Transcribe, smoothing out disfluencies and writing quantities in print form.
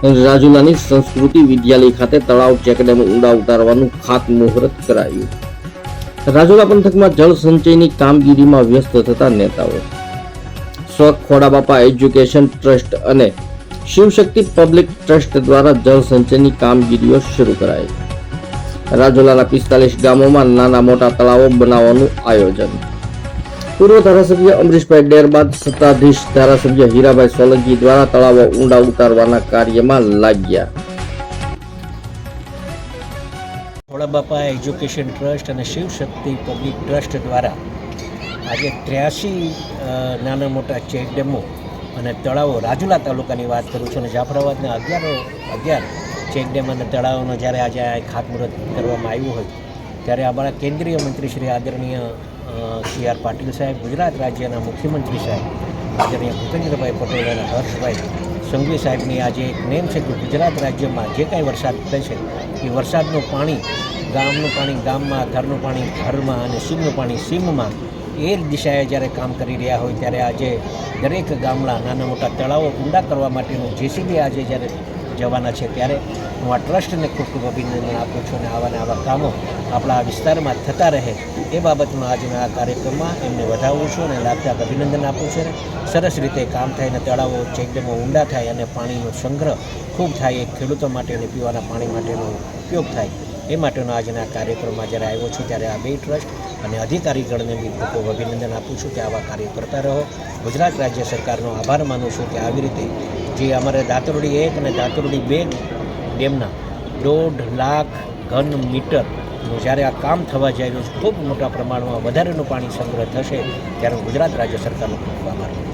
રાજુલાની સંસ્કૃતિ વિદ્યાલય ખાતે તળાવ ચેકડેમ ઊંડા ઉતારવાનું ખાતમુહૂર્ત કરાયું. રાજુલા પંથકમાં જળ સંચયની કામગીરીમાં વ્યસ્ત થતા નેતાઓ. સ્વ ખોડાબાપા એજ્યુકેશન ટ્રસ્ટ અને શિવશક્તિ પબ્લિક ટ્રસ્ટ દ્વારા જળ સંચયની કામગીરીઓ શરૂ કરાઈ. રાજુલાના 45 ગામોમાં નાના મોટા તળાવો બનાવવાનું આયોજન. પૂર્વ ધારાસભ્ય અમરીશભાઈ ડેર બાદ સત્તાધીશ ધારાસભ્ય હીરાભાઈ સોલંકી દ્વારા તળાવો ઊંડા ઉતારવાના કાર્યમાં લાગ્યા. ખોડાબાપા એજ્યુકેશન ટ્રસ્ટ અને શિવશક્તિ પબ્લિક ટ્રસ્ટ દ્વારા આજે 83 નાના મોટા ચેકડેમો અને તળાવો રાજુલા તાલુકાની વાત કરું છું અને જાફરાબાદના 11 ચેકડેમ અને તળાવોનો જ્યારે આજે ખાતમુહૂર્ત કરવામાં આવ્યું હોય ત્યારે અમારા કેન્દ્રીય મંત્રી શ્રી આદરણીય CR પાટીલ સાહેબ, ગુજરાત રાજ્યના મુખ્યમંત્રી સાહેબ આદરણીય ભૂપેન્દ્રભાઈ પટેલ અને હર્ષભાઈ સંઘવી સાહેબની આજે એક નેમ છે કે ગુજરાત રાજ્યમાં જે કાંઈ વરસાદ થાય છે એ વરસાદનું પાણી ગામનું પાણી ગામમાં, ઘરનું પાણી ઘરમાં અને સીમનું પાણી સીમમાં એ જ દિશાએ જ્યારે કામ કરી રહ્યા હોય ત્યારે આજે દરેક ગામડા નાના મોટા તળાવો ઊંડા કરવા માટેનું JCB આજે જ્યારે જવાના છે ત્યારે હું આ ટ્રસ્ટને ખૂબ ખૂબ અભિનંદન આપું છું અને આવા કામો આપણા આ વિસ્તારમાં થતા રહે એ બાબતમાં આજના આ કાર્યક્રમમાં એમને વધાવું છું અને લાગતા અભિનંદન આપું છું અને સરસ રીતે કામ થાય અને તળાવો ચેકડેમો ઊંડા થાય અને પાણીનો સંગ્રહ ખૂબ થાય, એ ખેડૂતો માટે અને પીવાના પાણી માટેનો ઉપયોગ થાય એ માટેનો આજના કાર્યક્રમમાં જ્યારે આવ્યો છું ત્યારે આ બે ટ્રસ્ટ અને અધિકારીગણને બી ખૂબ ખૂબ અભિનંદન આપું છું કે આવા કાર્ય કરતા રહો. ગુજરાત રાજ્ય સરકારનો આભાર માનું છું કે આવી રીતે જે અમારે દાતરડી 1 અને દાતરડી 2 ડેમના 1.5 લાખ ઘન મીટરનું જ્યારે આ કામ થવા જઈ રહ્યું છે, ખૂબ મોટા પ્રમાણમાં વધારેનું પાણી સંગ્રહ થશે ત્યારે હું ગુજરાત રાજ્ય સરકારનો ખૂબ આભાર માનું છું.